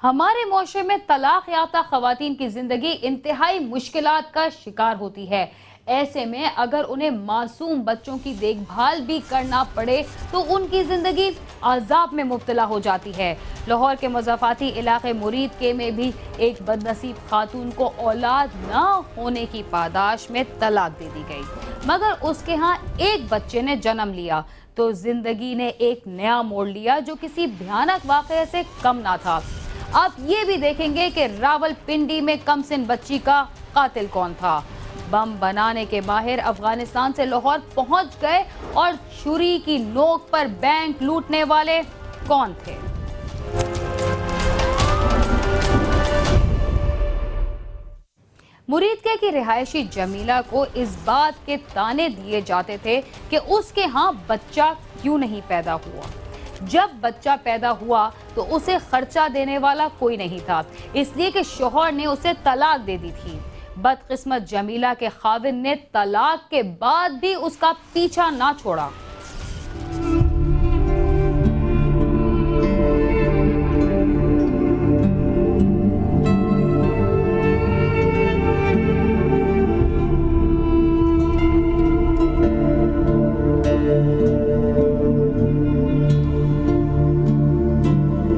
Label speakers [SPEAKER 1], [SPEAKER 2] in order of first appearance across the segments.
[SPEAKER 1] हमारे मुआशरे में तलाक याफ्ता खवातीन की जिंदगी इंतहाई मुश्किलात का शिकार होती है। ऐसे में अगर उन्हें मासूम बच्चों की देखभाल भी करना पड़े तो उनकी जिंदगी अजाब में मुब्तला हो जाती है। लाहौर के मज़ाफ़ाती इलाके मुरीद के में भी एक बदनसीब खातून को औलाद ना होने की पादाश में तलाक दे दी गई, मगर उसके यहाँ एक बच्चे ने जन्म लिया तो जिंदगी ने एक नया मोड़ लिया जो किसी भयानक वाक़ये से कम ना था। अब ये भी देखेंगे कि रावलपिंडी में कमसिन बच्ची का कातिल कौन था। बम बनाने के माहिर अफगानिस्तान से लाहौर पहुंच गए और छुरी की नोक पर बैंक लूटने वाले कौन थे? मुरीदके की रिहायशी जमीला को इस बात के ताने दिए जाते थे कि उसके यहाँ बच्चा क्यों नहीं पैदा हुआ। जब बच्चा पैदा हुआ तो उसे खर्चा देने वाला कोई नहीं था, इसलिए कि शौहर ने उसे तलाक दे दी थी। बदकिस्मत जमीला के खाविन ने तलाक के बाद भी उसका पीछा ना छोड़ा।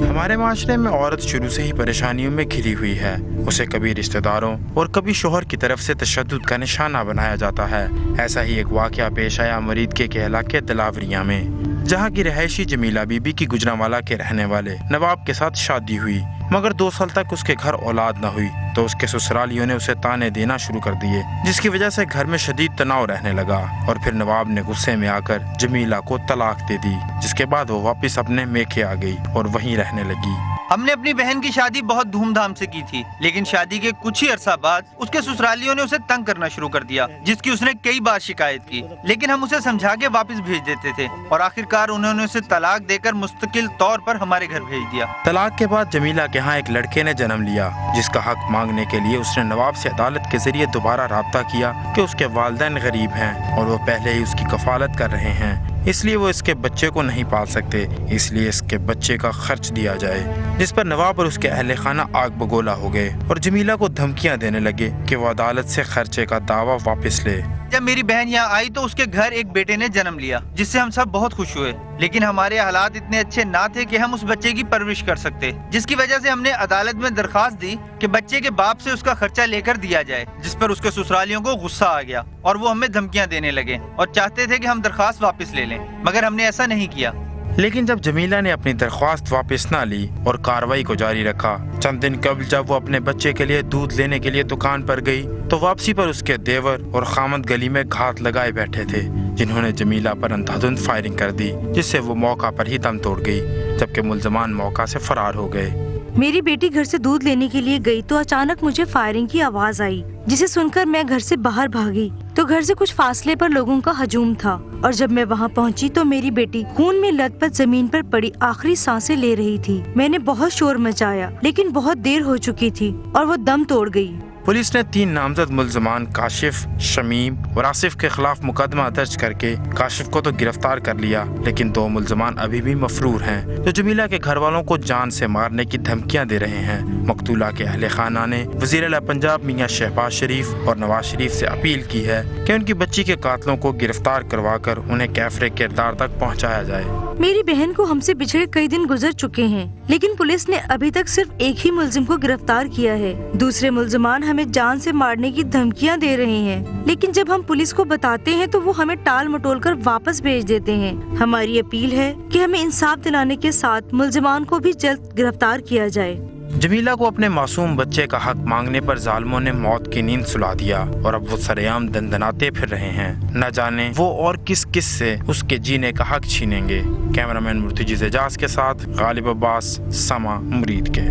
[SPEAKER 2] हमारे माशरे में औरत शुरू से ही परेशानियों में घिरी हुई है। उसे कभी रिश्तेदारों और कभी शोहर की तरफ से तशद्दुद का निशाना बनाया जाता है। ऐसा ही एक वाक़या पेश आया मुरीदके के इलाके दिलावरिया में, जहाँ की रिहायशी जमीला बीबी की गुजरांवाला के रहने वाले नवाब के साथ शादी हुई, मगर 2 साल तक उसके घर औलाद न हुई तो उसके ससुरालियों ने उसे ताने देना शुरू कर दिए, जिसकी वजह से घर में शदीद तनाव रहने लगा। और फिर नवाब ने गुस्से में आकर जमीला को तलाक दे दी, जिसके बाद वो वापस अपने मेखे आ गई और वहीं रहने लगी।
[SPEAKER 3] हमने अपनी बहन की शादी बहुत धूमधाम से की थी, लेकिन शादी के कुछ ही अरसा बाद उसके ससुरालियों ने उसे तंग करना शुरू कर दिया, जिसकी उसने कई बार शिकायत की, लेकिन हम उसे समझा के वापस भेज देते थे और आखिरकार उन्होंने उसे तलाक देकर मुस्तकिल तौर पर हमारे घर भेज दिया।
[SPEAKER 2] तलाक के बाद जमीला के यहाँ एक लड़के ने जन्म लिया, जिसका हक मांगने के लिए उसने नवाब से अदालत के जरिए दोबारा राब्ता किया कि उसके वालिदैन गरीब हैं और वो पहले ही उसकी कफालत कर रहे हैं, इसलिए वो इसके बच्चे को नहीं पाल सकते, इसलिए इसके बच्चे का खर्च दिया जाए। जिस पर नवाब और उसके अहले खाना आग बगोला हो गए और जमीला को धमकियां देने लगे कि वो अदालत से खर्चे का दावा वापस ले।
[SPEAKER 3] जब मेरी बहन यहाँ आई तो उसके घर एक बेटे ने जन्म लिया, जिससे हम सब बहुत खुश हुए, लेकिन हमारे हालात इतने अच्छे ना थे कि हम उस बच्चे की परवरिश कर सकते, जिसकी वजह से हमने अदालत में दरखास्त दी कि बच्चे के बाप से उसका खर्चा लेकर दिया जाए, जिस पर उसके ससुरालियों को गुस्सा आ गया और वो हमें धमकियां देने लगे और चाहते थे कि हम दरखास्त वापस ले लें, मगर हमने ऐसा नहीं किया।
[SPEAKER 2] लेकिन जब जमीला ने अपनी दरख्वास्त वापस ना ली और कार्रवाई को जारी रखा, चंद दिन कबल जब वो अपने बच्चे के लिए दूध लेने के लिए दुकान पर गई तो वापसी पर उसके देवर और खामद गली में घात लगाए बैठे थे, जिन्होंने जमीला पर अंधाधुंध फायरिंग कर दी, जिससे वो मौका पर ही दम तोड़ गई, जबकि मुल्जमान मौका से फरार हो गए।
[SPEAKER 4] मेरी बेटी घर से दूध लेने के लिए गई तो अचानक मुझे फायरिंग की आवाज आई, जिसे सुनकर मैं घर से बाहर भागी तो घर से कुछ फासले पर लोगों का हजूम था और जब मैं वहां पहुंची तो मेरी बेटी खून में लथपथ जमीन पर पड़ी आखिरी सांसें ले रही थी। मैंने बहुत शोर मचाया, लेकिन बहुत देर हो चुकी थी और वो दम तोड़ गई।
[SPEAKER 2] पुलिस ने 3 नामजद मुल्जमान काशिफ, शमीम और आसिफ के खिलाफ मुकदमा दर्ज करके काशिफ को तो गिरफ्तार कर लिया, लेकिन 2 मुल्जमान अभी भी मफरूर हैं, जो जमीला के घर वालों को जान से मारने की धमकियां दे रहे हैं। मकतूला के अहले खाना ने वज़ीर आला पंजाब मियां शहबाज शरीफ और नवाज शरीफ से अपील की है कि उनकी बच्ची के कातलों को गिरफ्तार करवाकर उन्हें कैफरे किरदार तक पहुँचाया जाए।
[SPEAKER 4] मेरी बहन को हमसे बिछड़े कई दिन गुजर चुके हैं, लेकिन पुलिस ने अभी तक सिर्फ एक ही मुल्जिम को गिरफ्तार किया है। दूसरे मुल्जिमान हमें जान से मारने की धमकियां दे रहे हैं, लेकिन जब हम पुलिस को बताते हैं तो वो हमें टाल मटोल कर वापस भेज देते हैं। हमारी अपील है कि हमें इंसाफ दिलाने के साथ मुल्जिमान को भी जल्द गिरफ्तार किया जाए।
[SPEAKER 2] जमीला को अपने मासूम बच्चे का हक मांगने पर जालिमों ने मौत की नींद सुला दिया और अब वो सरेआम दंदनाते फिर रहे हैं। न जाने वो और किस किस से उसके जीने का हक छीनेंगे। कैमरामैन मुर्तजिज़ एजाज के साथ गालिब अब्बास, समा मुरीद के।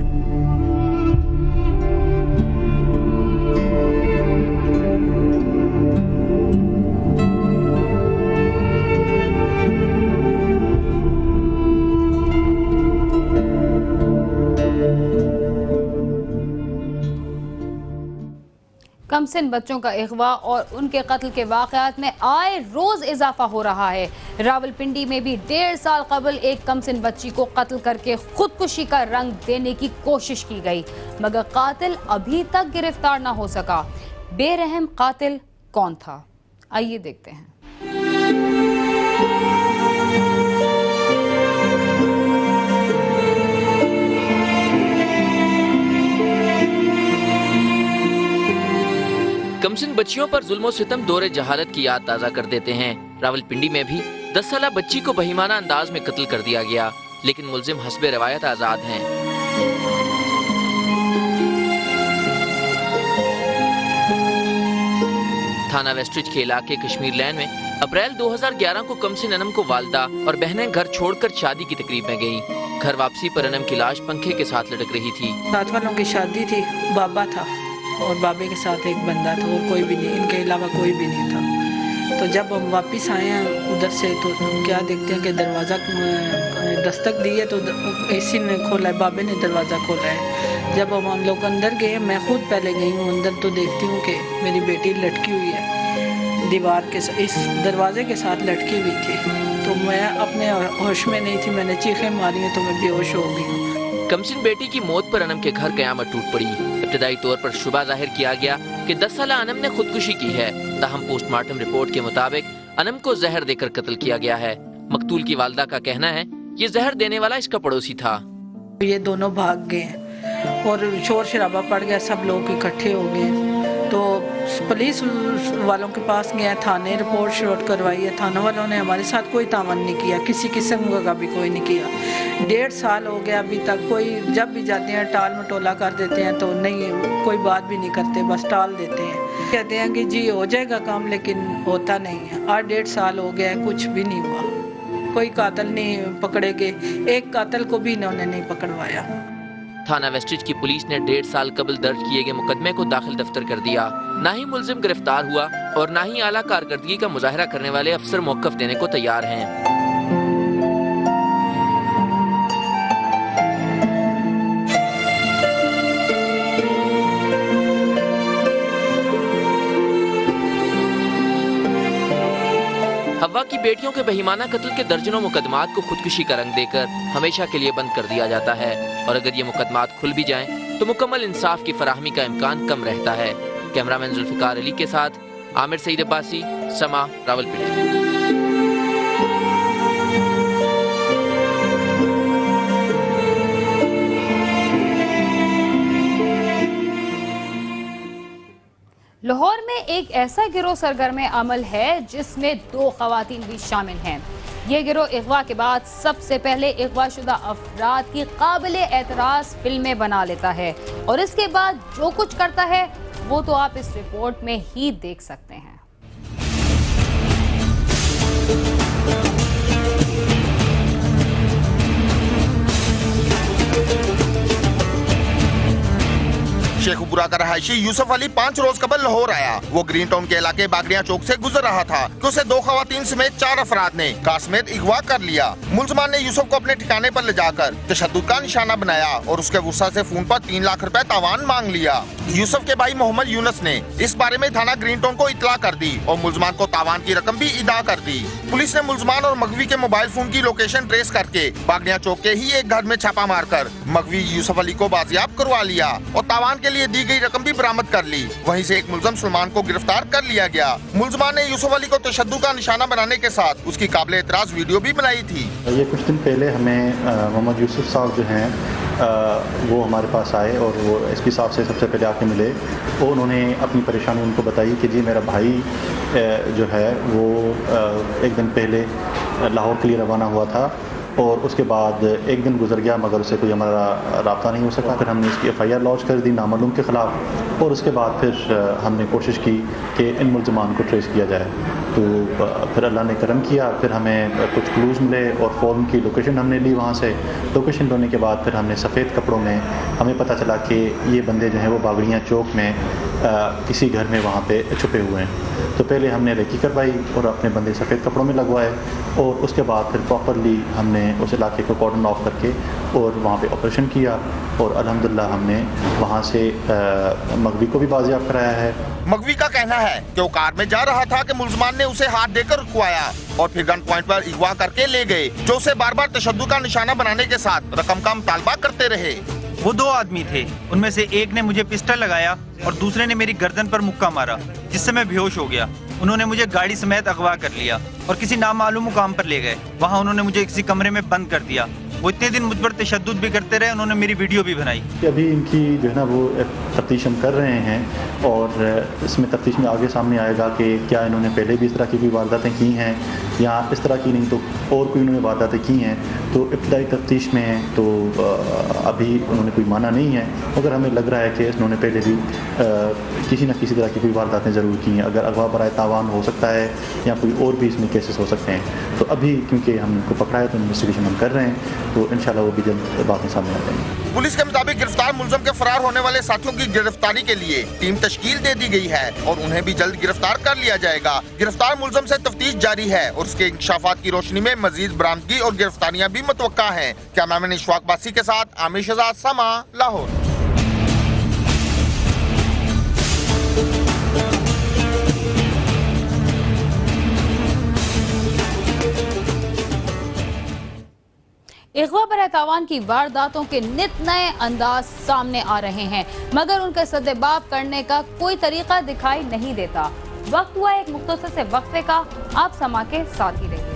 [SPEAKER 1] कमसिन बच्चों का अगवा और उनके कत्ल के वाक़यात में आए रोज इजाफा हो रहा है। रावलपिंडी में भी 1.5 साल कबल एक कमसिन बच्ची को कत्ल करके खुदकुशी का रंग देने की कोशिश की गई, मगर कातिल अभी तक गिरफ्तार न हो सका। बेरहम कातिल कौन था, आइए देखते हैं।
[SPEAKER 5] कमसिन बच्चियों पर जुल्म सितम दौरे जहालत की याद ताज़ा कर देते हैं। रावलपिंडी में भी 10 साला बच्ची को बहिमाना अंदाज में कत्ल कर दिया गया, लेकिन मुल्जिम हस्बे रवायत आज़ाद हैं। थाना वेस्टरिज के इलाके कश्मीर लैन में अप्रैल 2011 को कमसिन अनम को वालदा और बहनें घर छोड़कर शादी की तकरीब में गईं। घर वापसी पर अनम की लाश पंखे के साथ लटक रही थी।
[SPEAKER 6] साथ वालों की शादी थी, बाबा था और बाबे के साथ एक बंदा था, और कोई भी नहीं, इनके अलावा कोई भी नहीं था। तो जब हम वापस आए हैं उधर से तो क्या देखते हैं कि दरवाज़ा दस्तक दी है तो इसी ने खोला है, बाबे ने दरवाज़ा खोला है। जब हम लोग अंदर गए, मैं खुद पहले गई हूँ अंदर, तो देखती हूँ कि मेरी बेटी लटकी हुई है दीवार के, इस दरवाजे के साथ लटकी हुई थी। तो मैं अपने होश में नहीं थी, मैंने चीखें मारी हैं तो मैं बेहोश हो गई हूँ।
[SPEAKER 5] कमसिन बेटी की मौत पर अनम के घर कयामत टूट पड़ी। इब्तदाई तौर पर शुबा जाहिर किया गया कि 10 साला अनम ने खुदकुशी की है, ताहम पोस्टमार्टम रिपोर्ट के मुताबिक अनम को जहर देकर कत्ल किया गया है। मकतूल की वालदा का कहना है ये जहर देने वाला इसका पड़ोसी था।
[SPEAKER 6] ये दोनों भाग गए और शोर शराबा पड़ गया, सब लोग इकट्ठे हो गए। तो पुलिस वालों के पास गया, थाने रिपोर्ट शोट करवाई है। थाना वालों ने हमारे साथ कोई तावन नहीं किया, किसी किस्म का भी कोई नहीं किया। 1.5 साल हो गया अभी तक कोई, जब भी जाते हैं टाल मटोला कर देते हैं, तो नहीं कोई बात भी नहीं करते, बस टाल देते हैं। कहते हैं कि जी हो जाएगा काम, लेकिन होता नहीं है। 8-1.5 साल हो गया, कुछ भी नहीं हुआ, कोई कातिल नहीं पकड़े गए, एक कातिल को भी इन्होंने नहीं पकड़वाया।
[SPEAKER 5] थाना वेस्टरिज की पुलिस ने 1.5 साल कबल दर्ज किए गए मुकदमे को दाखिल दफ्तर कर दिया। ना ही मुल्जिम गिरफ्तार हुआ और ना ही आला कारकर्दगी का मुजाहरा करने वाले अफसर मौक़िफ़ देने को तैयार हैं। हवा की बेटियों के बहिमाना कत्ल के दर्जनों मुकदमात को खुदकुशी का रंग देकर हमेशा के लिए बंद कर दिया जाता है, और अगर ये मुकदमात खुल भी जाएं, तो मुकम्मल इंसाफ की फराहमी का इम्कान कम रहता है। कैमरामैन जुल्फिकार अली के साथ आमिर सईद अब्बासी, समा, रावलपिंडी।
[SPEAKER 1] लाहौर में एक ऐसा गिरोह सरगर्म अमल है जिसमें 2 खवातीन भी शामिल हैं। ये गिरोह अगवा के बाद सबसे पहले अगवाशुदा अफराद की काबिले एतराज़ फिल्में बना लेता है, और इसके बाद जो कुछ करता है वो तो आप इस रिपोर्ट में ही देख सकते हैं।
[SPEAKER 7] शेखुपुरा का रहायशी यूसुफ अली 5 रोज कबल लाहौर आया। वो ग्रीन टाउन के इलाके बागड़िया चौक से गुजर रहा था कि उसे 2 खवातीन समेत 4 अफराद ने कार समेत अगवा कर लिया। मुल्ज़िमान ने यूसुफ को अपने ठिकाने पर ले जाकर तशद्दुद का निशाना बनाया और उसके वुसा से फोन पर 3 लाख रुपए तावान मांग लिया। यूसुफ के भाई मोहम्मद यूनस ने इस बारे में थाना ग्रीन टाउन को इतला कर दी और मुल्ज़िमान को तावान की रकम भी अदा कर दी। पुलिस ने मुल्ज़िमान और मगवी के मोबाइल फोन की लोकेशन ट्रेस करके बागड़िया चौक के ही एक घर में छापा मारकर मगवी यूसुफ अली को बाजियाब करवा लिया और तावान के लिए दी गई रकम भी बरामद कर ली। वहीं से एक मुल्ज़िम सलमान को गिरफ्तार कर लिया गया। मुल्ज़िमान ने यूसुफ अली को तशद्दुद का निशाना बनाने के साथ उसकी काबिले एतराज़ वीडियो भी बनाई थी।
[SPEAKER 8] ये कुछ दिन पहले हमें मोहम्मद यूसुफ साहब जो हैं वो हमारे पास आए और वो एसपी साहब से सबसे पहले आके मिले। वो उन्होंने अपनी परेशानी उनको बताई कि जी मेरा भाई जो है वो एक दिन पहले लाहौर के लिए रवाना हुआ था और उसके बाद एक दिन गुजर गया मगर उससे कोई हमारा राब्ता नहीं हो सका। फिर हमने इसकी FIR लॉन्च कर दी नामालूम के ख़िलाफ़ और उसके बाद फिर हमने कोशिश की कि इन मुल्ज़िमान को ट्रेस किया जाए। तो फिर अल्लाह ने करम किया, फिर हमें कुछ क्लूज़ मिले और फ़ौरन की लोकेशन हमने ली। वहाँ से लोकेशन लेने के बाद फिर हमने सफ़ेद कपड़ों में हमें पता चला कि ये बंदे जो हैं वो बागड़िया चौक में किसी घर में वहाँ पे छुपे हुए हैं। तो पहले हमने रेकी करवाई और अपने बंदे सफ़ेद कपड़ों में लगवाए और उसके बाद फिर प्रॉपरली हमने उस इलाके को कॉर्डन ऑफ करके और वहाँ पे ऑपरेशन किया और अल्हम्दुलिल्लाह हमने वहाँ से मगवी को भी बाजियाब कराया है।
[SPEAKER 7] मगवी का कहना है कि वो कार में जा रहा था कि मुलजमान ने उसे हाथ देकर रुकवाया और फिर गन पॉइंट पर अगवा करके ले गए, जो उसे बार बार तशद्दुद का निशाना बनाने के साथ रकम का मुतालबा करते रहे।
[SPEAKER 3] वो 2 आदमी थे, उनमें से एक ने मुझे पिस्टल लगाया और दूसरे ने मेरी गर्दन पर मुक्का मारा, जिससे मैं बेहोश हो गया। उन्होंने मुझे गाड़ी समेत अगवा कर लिया और किसी नामालूम मुकाम पर ले गए। वहाँ उन्होंने मुझे किसी कमरे में बंद कर दिया। वो इतने दिन मुझ पर तशद्दुद भी करते रहे, उन्होंने मेरी वीडियो भी बनाई।
[SPEAKER 8] अभी इनकी जो है ना वो तफ्तीश हम कर रहे हैं और इसमें तफ्तीश में आगे सामने आएगा कि क्या इन्होंने पहले भी इस तरह की कोई वारदातें की हैं या इस तरह की नहीं तो और कोई इन्होंने वारदातें की हैं। तो इब्तदाई तफ्तीश में तो अभी उन्होंने कोई माना नहीं है, मगर हमें लग रहा है कि इन्होंने पहले भी किसी न किसी तरह की कोई वारदातें ज़रूर की हैं। अगर अगवा बराए तावान हो सकता है या कोई और भी इसमें केसेस हो सकते हैं। तो अभी क्योंकि हम इनको पकड़ा है तो इन्वेस्टिगेशन हम कर रहे हैं, तो इंशाल्लाह वो भी जल्द बातें सामने आ जाएंगी।
[SPEAKER 7] पुलिस के मुताबिक गिरफ्तार मुलजम के फरार होने वाले साथियों की गिरफ्तारी के लिए टीम तश्कील दे दी गई है और उन्हें भी जल्द गिरफ्तार कर लिया जाएगा। गिरफ्तार मुलजम से तफ्तीश जारी है और उसके इंकशाफात की रोशनी में मजीद बरामदगी और गिरफ्तारियां भी मुतवक्का हैं। कैमरामैन इशफाक बासी के साथ आमिर शहजाद, समा, लाहौर।
[SPEAKER 1] अगवा बराए तावान की वारदातों के नित नए अंदाज सामने आ रहे हैं, मगर उनका सद्देबाब करने का कोई तरीका दिखाई नहीं देता। वक्त हुआ एक मुख्तसर से वक्फे का, आप समा के साथ ही रहिए।